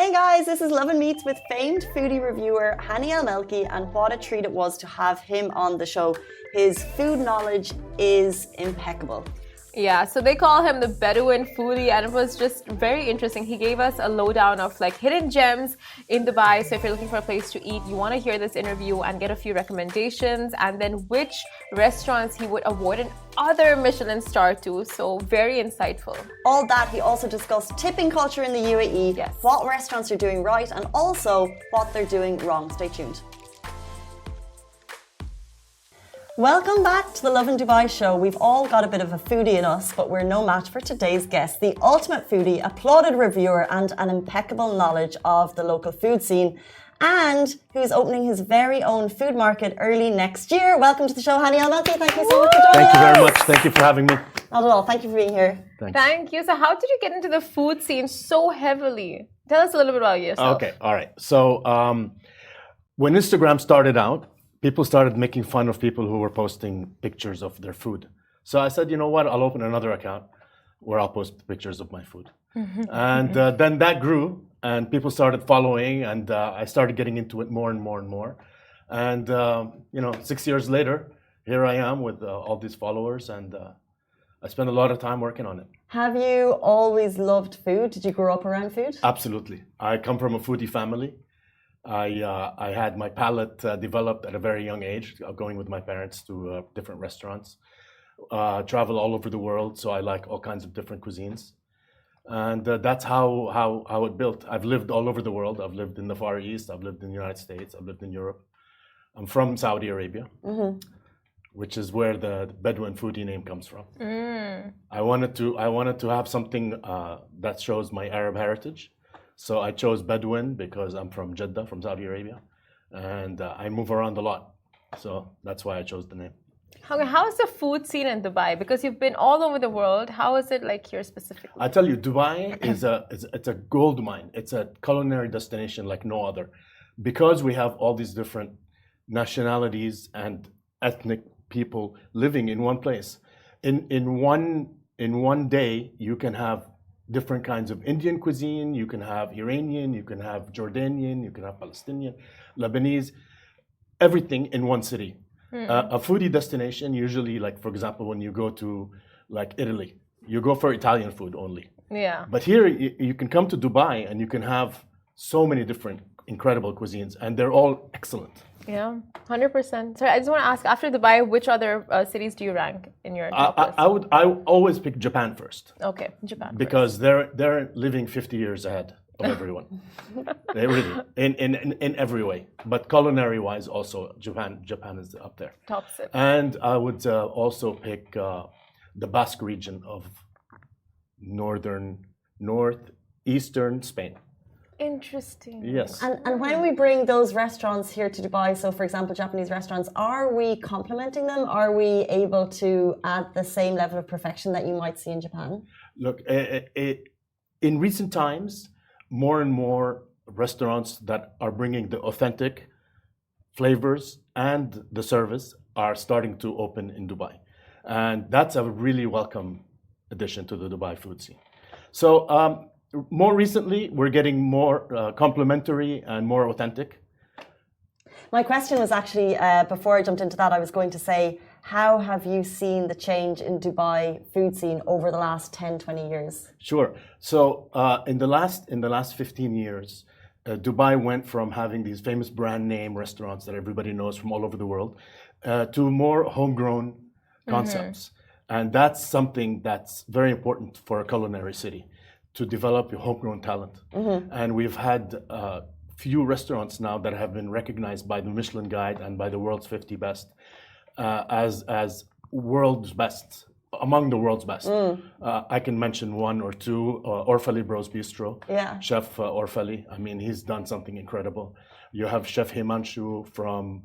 Hey guys, this is Lovin Meets with famed foodie reviewer Hani AlMalki, and what a treat it was to have him on the show. His food knowledge is impeccable. Yeah, so they call him the Bedouin foodie, and it was just very interesting. He gave us a lowdown of like hidden gems in Dubai. So if you're looking for a place to eat, you want to hear this interview and get a few recommendations, and then which restaurants he would award an other Michelin star to. So very insightful. All that, he also discussed tipping culture in the UAE, yes, what restaurants are doing right, and also what they're doing wrong. Stay tuned. Welcome back to the Lovin Dubai show. We've all got a bit of a foodie in us, but we're no match for today's guest, the ultimate foodie, applauded reviewer, and an impeccable knowledge of the local food scene, and who's opening his very own food market early next year. Welcome to the show, Hani AlMalki. Thank you so much for joining us. Thank you very much. Thank you for having me. Not at all. Thank you for being here. Thanks. Thank you. So how did you get into the food scene so heavily? Tell us a little bit about yourself. Okay, all right. So when Instagram started out, people started making fun of people who were posting pictures of their food. So I said, you know what, I'll open another account where I'll post pictures of my food. And then that grew, and people started following, and I started getting into it more and more and more. And, 6 years later, here I am with all these followers, and I spent a lot of time working on it. Have you always loved food? Did you grow up around food? Absolutely. I come from a foodie family. I had my palate developed at a very young age, going with my parents to different restaurants, travel all over the world, so I like all kinds of different cuisines. And that's how it built. I've lived all over the world. I've lived in the Far East, I've lived in the United States, I've lived in Europe. I'm from Saudi Arabia, which is where the Bedouin foodie name comes from. I wanted to have something that shows my Arab heritage. So I chose Bedouin because I'm from Jeddah, from Saudi Arabia, and I move around a lot. So that's why I chose the name. How is the food scene in Dubai? Because you've been all over the world. How is it like here specifically? I tell you, Dubai it's a gold mine. It's a culinary destination like no other. Because we have all these different nationalities and ethnic people living in one place. In one day, you can have different kinds of Indian cuisine, you can have Iranian, you can have Jordanian, you can have Palestinian, Lebanese, everything in one city. A foodie destination, usually, like for example, when you go to like Italy, you go for Italian food only. Yeah. But here you can come to Dubai and you can have so many different incredible cuisines, and they're all excellent. Yeah, 100%. Sorry, I just want to ask, after Dubai, which other cities do you rank in your top list? I always pick Japan first. Okay, Japan. Because they're living 50 years ahead of everyone. They really in every way. But culinary wise also Japan is up there. Top six. And I would also pick the Basque region of northeastern Spain. Interesting. Yes. And when we bring those restaurants here to Dubai, so for example, Japanese restaurants, are we complementing them? Are we able to add the same level of perfection that you might see in Japan? Look, in recent times, more and more restaurants that are bringing the authentic flavors and the service are starting to open in Dubai. And that's a really welcome addition to the Dubai food scene. So, more recently, we're getting more complimentary and more authentic. My question was actually, before I jumped into that, I was going to say, how have you seen the change in Dubai food scene over the last 10, 20 years? Sure. So in the last 15 years, Dubai went from having these famous brand name restaurants that everybody knows from all over the world to more homegrown concepts. And that's something that's very important for a culinary city, to develop your homegrown talent. And we've had few restaurants now that have been recognized by the Michelin Guide and by the world's 50 best as world's best, among the world's best. I can mention one or two. Orfali Bros Bistro, Chef Orfali. I mean, he's done something incredible. You have Chef Himanshu from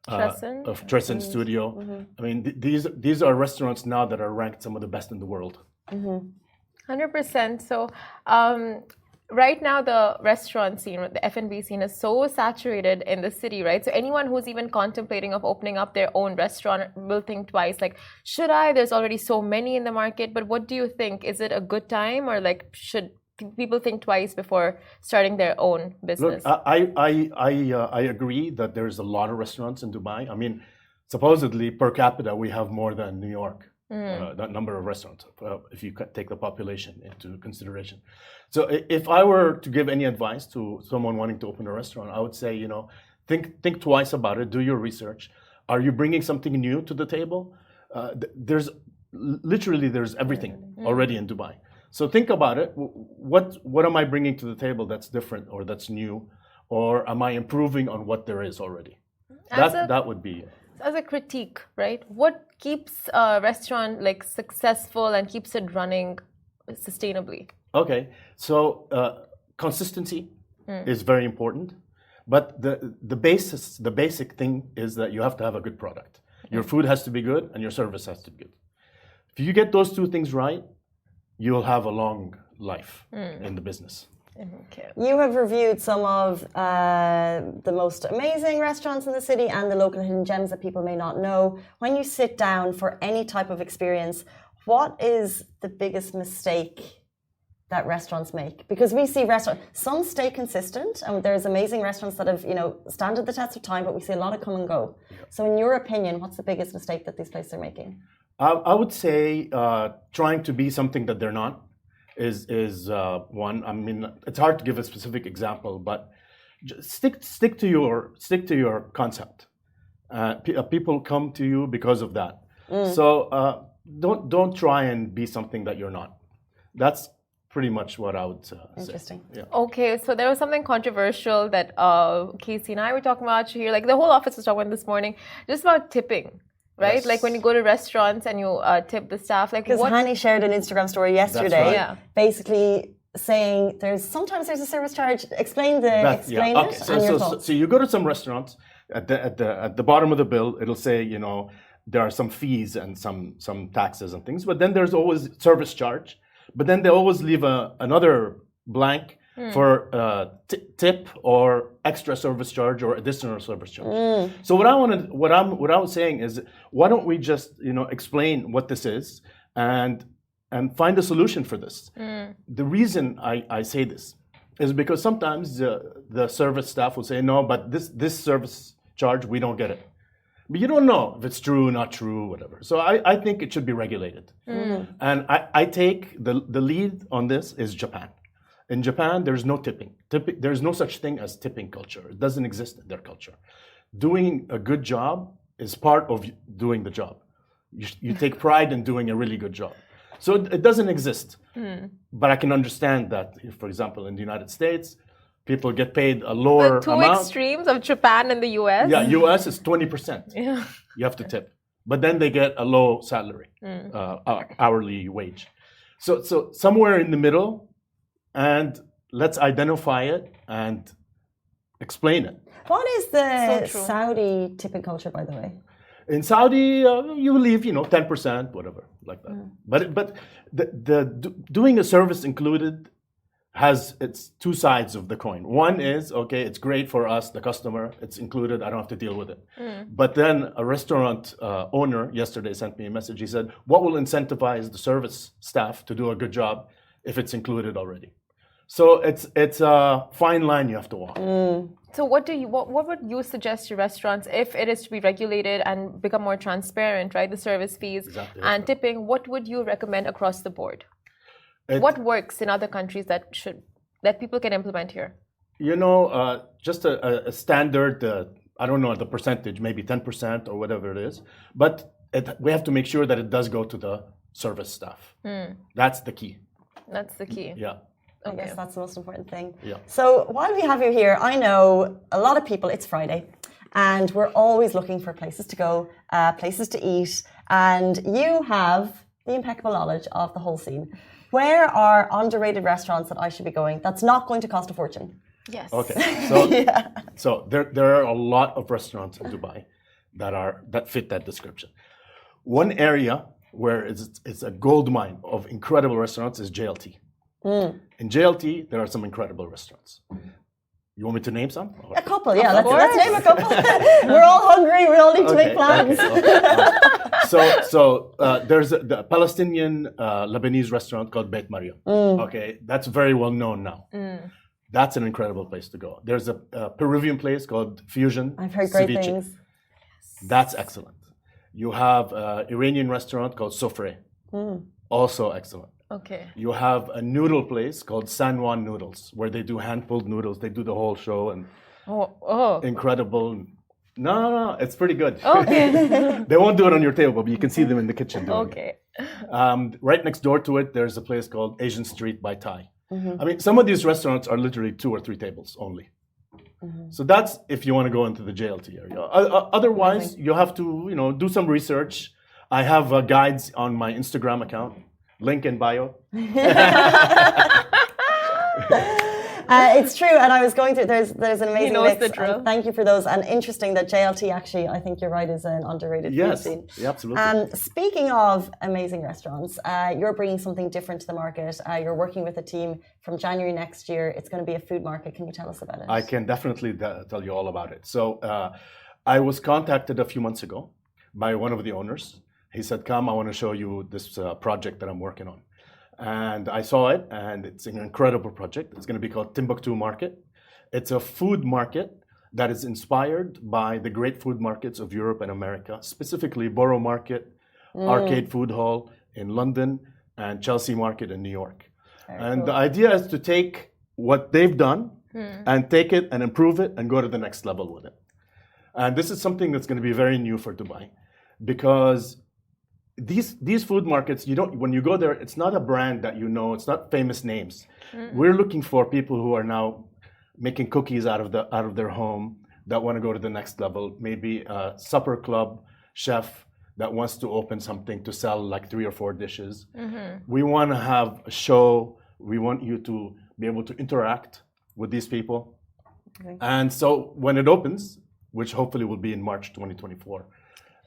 of Trescent Studio. I mean, these are restaurants now that are ranked some of the best in the world. 100%. So right now the restaurant scene, the F&B scene is so saturated in the city, right? So anyone who's even contemplating of opening up their own restaurant will think twice, like, should I? There's already so many in the market. But what do you think? Is it a good time, or like should people think twice before starting their own business? Look, I agree that there's a lot of restaurants in Dubai. I mean, supposedly per capita we have more than New York. That number of restaurants, if you take the population into consideration. So if I were to give any advice to someone wanting to open a restaurant, I would say, think twice about it. Do your research. Are you bringing something new to the table? There's everything already in Dubai. So think about it. What am I bringing to the table that's different or that's new, or am I improving on what there is already? That would be. As a critique, right? What keeps a restaurant like successful and keeps it running sustainably? Okay, so consistency is very important, but the basic thing is that you have to have a good product. Your food has to be good and your service has to be good. If you get those two things right, you'll have a long life in the business. Okay. You have reviewed some of the most amazing restaurants in the city and the local hidden gems that people may not know. When you sit down for any type of experience, what is the biggest mistake that restaurants make? Because we see some stay consistent, and there's amazing restaurants that have, stand at the test of time, but we see a lot of come and go. So in your opinion, what's the biggest mistake that these places are making? I would say trying to be something that they're not is one. I mean, it's hard to give a specific example, but just stick to your concept. People come to you because of that. So don't try and be something that you're not. That's pretty much what I would say. Interesting. Yeah. Okay, so there was something controversial that Casey and I were talking about here. Like the whole office was talking about this morning, just about tipping. Right? Yes. Like when you go to restaurants and you tip the staff. Like because Hani shared an Instagram story yesterday, basically saying sometimes there's a service charge. Explain it and your thoughts. So you go to some restaurants, at the bottom of the bill, it'll say, there are some fees and some taxes and things, but then there's always service charge. But then they always leave another blank for tip or extra service charge or additional service charge. So what I was saying is, why don't we just explain what this is and find a solution for this? The reason I say this is because sometimes the service staff will say, no, but this service charge, we don't get it. But you don't know if it's true, not true, whatever. So I think it should be regulated. And I take the lead on this is Japan. In Japan, there's no tipping. There's no such thing as tipping culture. It doesn't exist in their culture. Doing a good job is part of doing the job. You take pride in doing a really good job. So it doesn't exist. But I can understand that, for example, in the United States, people get paid a lower amount. The two extremes of Japan and the US. Yeah, US is 20%. Yeah. You have to tip. But then they get a low salary, hourly wage. So somewhere in the middle, and let's identify it and explain it. What is the Saudi tipping culture, by the way? In Saudi, you leave, 10%, whatever, like that. But the doing a service included has its two sides of the coin. One is, okay, it's great for us, the customer, it's included, I don't have to deal with it. But then a restaurant owner yesterday sent me a message. He said, what will incentivize the service staff to do a good job if it's included already? So it's a fine line you have to walk. So what would you suggest to restaurants if it is to be regulated and become more transparent, right? The service fees and tipping, what would you recommend across the board? What works in other countries that people can implement here? Just a standard, I don't know the percentage, maybe 10% or whatever it is, but we have to make sure that it does go to the service staff. That's the key. That's the key. Yeah. I guess that's the most important thing. Yeah. So while we have you here, I know a lot of people, it's Friday, and we're always looking for places to go, places to eat, and you have the impeccable knowledge of the whole scene. Where are underrated restaurants that I should be going that's not going to cost a fortune? Yes. Okay. So there are a lot of restaurants in Dubai that fit that description. One area where it's a gold mine of incredible restaurants is JLT. In JLT, there are some incredible restaurants. You want me to name some? A couple, yeah. Let's name a couple. We're all hungry. We all need to make plans. Okay. There's the Palestinian Lebanese restaurant called Beit Mariam. Okay, that's very well known now. That's an incredible place to go. There's a Peruvian place called Fusion. I've heard great Ceviche. things. That's excellent. You have an Iranian restaurant called Sofre. Also excellent. Okay. You have a noodle place called San Juan Noodles, where they do hand-pulled noodles. They do the whole show and incredible. No, it's pretty good. Okay. They won't do it on your table, but you can see them in the kitchen doing Okay. it. Right next door to it, there's a place called Asian Street by Thai. I mean, some of these restaurants are literally 2 or 3 tables only. So that's if you want to go into the JLT area. Otherwise, you have to, do some research. I have guides on my Instagram account. Link in bio. It's true, and I was going through. There's an amazing mix. The drill. Thank you for those, and interesting that JLT actually, I think you're right, is an underrated food scene. Yes, absolutely. Speaking of amazing restaurants, you're bringing something different to the market. You're working with a team from January next year. It's going to be a food market. Can you tell us about it? I can definitely tell you all about it. So I was contacted a few months ago by one of the owners. He said, "Come, I want to show you this project that I'm working on." And I saw it, and it's an incredible project. It's going to be called Timbuktu Market. It's a food market that is inspired by the great food markets of Europe and America, specifically Borough Market, Arcade Food Hall in London, and Chelsea Market in New York. And the idea is to take what they've done and take it and improve it and go to the next level with it. And this is something that's going to be very new for Dubai, because these food markets, when you go there, it's not a brand that you know, it's not famous names. We're looking for people who are now making cookies out of their home that want to go to the next level. Maybe a supper club chef that wants to open something to sell like 3 or 4 dishes. We want to have a show. We want you to be able to interact with these people. Okay. And so when it opens, which hopefully will be in March 2024,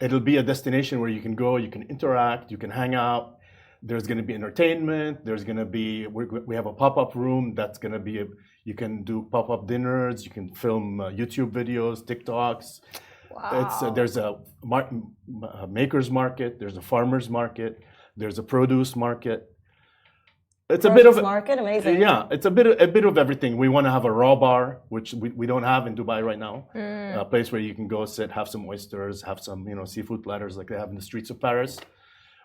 it'll be a destination where you can go, you can interact, you can hang out. There's going to be entertainment. There's going to be, we have a pop-up room that's going to be, you can do pop-up dinners, you can film YouTube videos, TikToks. Wow. There's a maker's market, there's a farmer's market, there's a produce market. It's a bit of market, amazing. Yeah, it's a bit of everything. We want to have a raw bar, which we don't have in Dubai right now. A place where you can go sit, have some oysters, have some seafood platters like they have in the streets of Paris.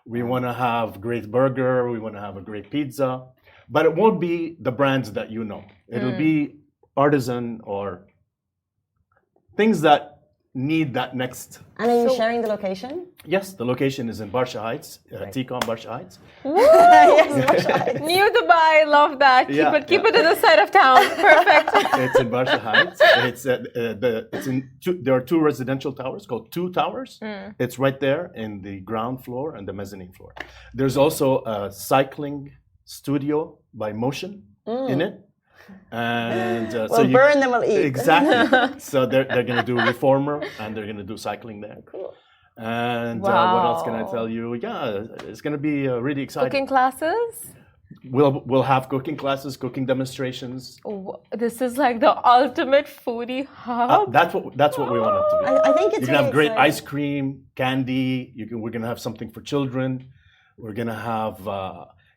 We want to have great burger. We want to have a great pizza, but it won't be the brands that you know. It'll be artisan or things that need that next. And are you sharing the location? Yes, the location is in Barsha Heights, T-Com Barsha Heights. Yes, Barsha Heights. New Dubai, love that. Keep it to the side of town. Perfect. It's in Barsha Heights. There are 2 residential towers called 2 Towers. It's right there in the ground floor and the mezzanine floor. There's also a cycling studio by Motion in it. And burn them, we'll eat. Exactly. So they're going to do reformer and they're going to do cycling there. Cool. And what else can I tell you? Yeah, it's going to be really exciting. Cooking classes? We'll have cooking classes, cooking demonstrations. This is like the ultimate foodie hub. That's what we want it to be. I think it's you can have great exciting. ice cream, candy. We're going to have something for children. We're going to have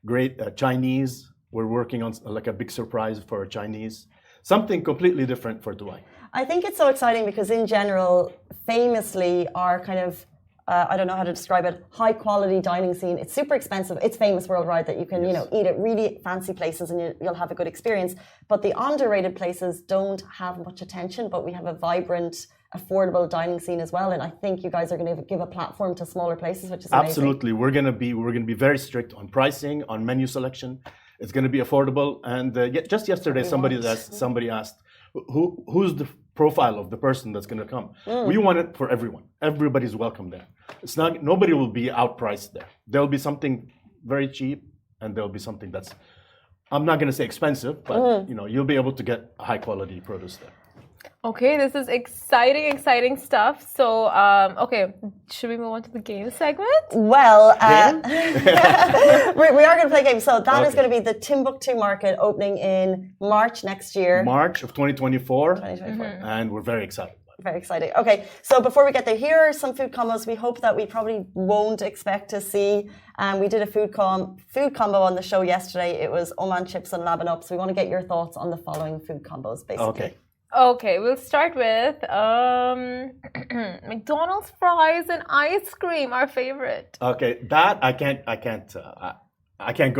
great Chinese. We're working on like a big surprise for Chinese. Something completely different for Dubai. I think it's so exciting because in general, famously, our kind of, I don't know how to describe it, high quality dining scene, it's super expensive. It's famous worldwide that you can, eat at really fancy places and you'll have a good experience. But the underrated places don't have much attention, but we have a vibrant, affordable dining scene as well. And I think you guys are going to give a platform to smaller places, which is amazing. Absolutely. We're going to be very strict on pricing, on menu selection. It's going to be affordable. And just yesterday, somebody asked, who's the profile of the person that's going to come? We want it for everyone. Everybody's welcome there. It's not, nobody will be outpriced there. There'll be something very cheap, and there'll be something that's, I'm not going to say expensive, but you'll be able to get high quality produce there. Okay, this is exciting stuff. So, okay, should we move on to the game segment? Well, we are going to play a game. So that is going to be the Timbuktu market opening in March next year. March of 2024. 2024. And we're very excited. Very exciting. Okay, so before we get there, here are some food combos we hope that we probably won't expect to see. We did a food combo on the show yesterday. It was Oman chips and Lovin up. So we want to get your thoughts on the following food combos, basically. Okay, we'll start with McDonald's fries and ice cream, our favorite. Okay, that I can't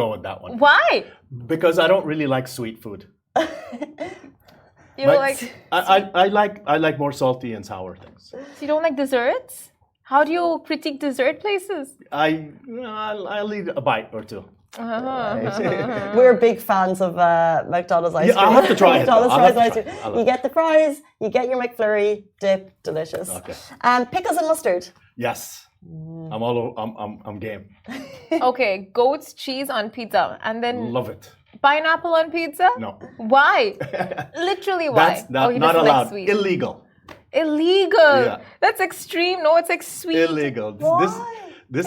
go with that one. Why? Because I don't really like sweet food. You don't like? I like more salty and sour things. So you don't like desserts? How do you critique dessert places? I'll eat a bite or two. We're big fans of McDonald's ice cream. I'll have to try it. McDonald's fries and ice cream. You get the fries, you get your McFlurry, dip, delicious. Okay. Pickles and mustard. Yes. I'm game. Okay, goat's cheese on pizza, and then Love it. pineapple on pizza? No. Why? Literally why? That's not allowed. Illegal. Illegal. Yeah. That's extreme. No, it's like sweet. Illegal. Why? This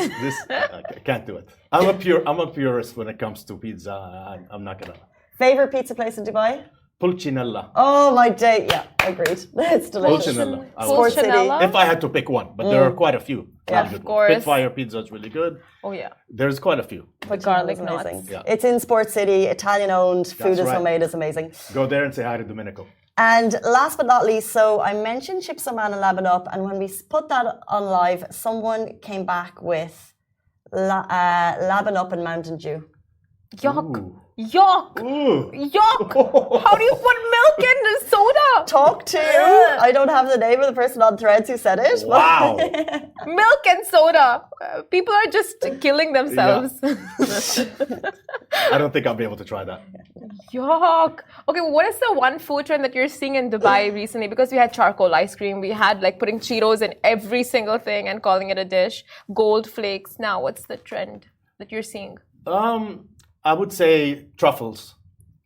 I can't do it. I'm a purist when it comes to pizza. I'm not gonna. Favorite pizza place in Dubai? Pulcinella. Oh my day, yeah, agreed. It's delicious. Pulcinella. Sport City. Pulcinella? If I had to pick one, but there are quite a few. Yeah, Good of course. Spitfire pizza is really good. Oh yeah. There's quite a few. But garlic It's knots. amazing. Yeah. It's in Sport City, Italian owned, food That's is right. homemade, is amazing. Go there and say hi to Domenico. And last but not least, so I mentioned Chips Oman and Lovin up, and when we put that on live, someone came back with Lovin up and Mountain Dew. Yuck. Ooh. Yuck. Ooh. Yuck. How do you put milk in soda? Talk to you. I don't have the name of the person on Threads who said it. but- Wow. Milk and soda. People are just killing themselves. I don't think I'll be able to try that. Yuck. Okay, what is the one food trend that you're seeing in Dubai recently? Because we had charcoal ice cream, we had like putting Cheetos in every single thing and calling it a dish. Gold flakes. Now, what's the trend that you're seeing? I would say truffles.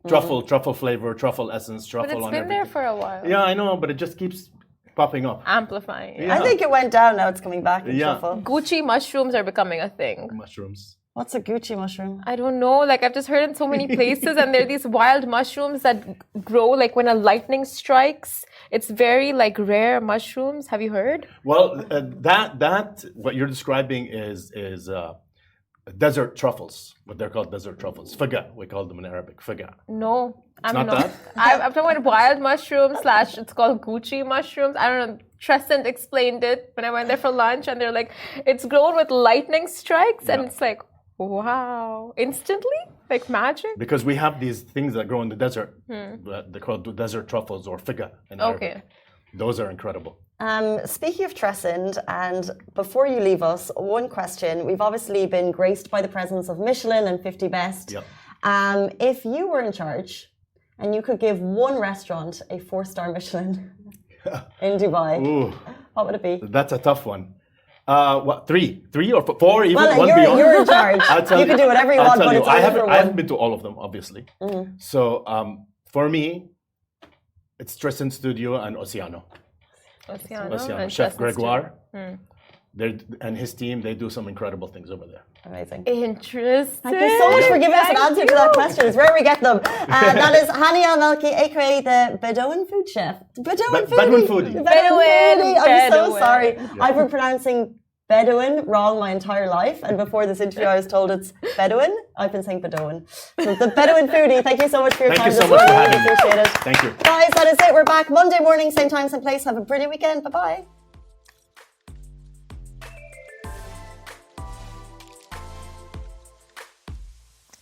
Truffle flavor, truffle essence, But truffle it's on been everything. there for a while. Yeah, I know, but it just keeps popping up. Amplifying. Yeah. I think it went down, now it's coming back in Yeah. truffle. Gucci mushrooms are becoming a thing. Mushrooms. What's a Gucci mushroom? I don't know. Like I've just heard in so many places, and there are these wild mushrooms that grow like when a lightning strikes. It's very like rare mushrooms. Have you heard? Well, that what you're describing is desert truffles. What they're called, desert truffles. Figa, we call them in Arabic. Figa. No, I'm not not. that? I'm talking about wild mushrooms / it's called Gucci mushrooms. I don't know. Trescent explained it when I went there for lunch, and they're like, it's grown with lightning strikes, and it's like, wow, instantly, like magic. Because we have these things that grow in the desert. They're called desert truffles or figa in Arabic. Okay. Those are incredible. Speaking of Trescent, and before you leave us, one question. We've obviously been graced by the presence of Michelin and 50 Best. Yep. If you were in charge and you could give one restaurant a 4-star Michelin in Dubai, Ooh, what would it be? that's a tough one. What, three or four? Even Well, one beyond? you're in charge. I'll tell You can do whatever you I'll want, tell but you, it's only for I haven't one. been to all of them, obviously. So for me, it's Tristan Studio and Oceano. Oceano and Chef Trescent Gregoire. Studio. And his team, they do some incredible things over there. Amazing. Interesting. Thank you so much for giving us an answer to that question. It's rare we get them. That is Hani AlMalki, aka the Bedouin food chef. Bedouin foodie. Bedouin. I'm so Bedouin. sorry. I've been pronouncing Bedouin wrong my entire life, and before this interview, I was told it's Bedouin. I've been saying Bedouin. So the Bedouin foodie. Thank you so much for your Thank time. you so this much for morning. having me. Appreciate it. Thank you. Guys, that is it. We're back Monday morning, same time, same place. Have a brilliant weekend. Bye bye.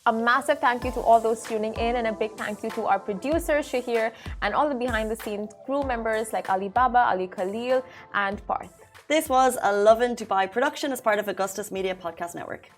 A massive thank you to all those tuning in, and a big thank you to our producer Shahir and all the behind the scenes crew members like Ali Baba, Ali Khalil and Parth. This was a Lovin Dubai production as part of Augustus Media Podcast Network.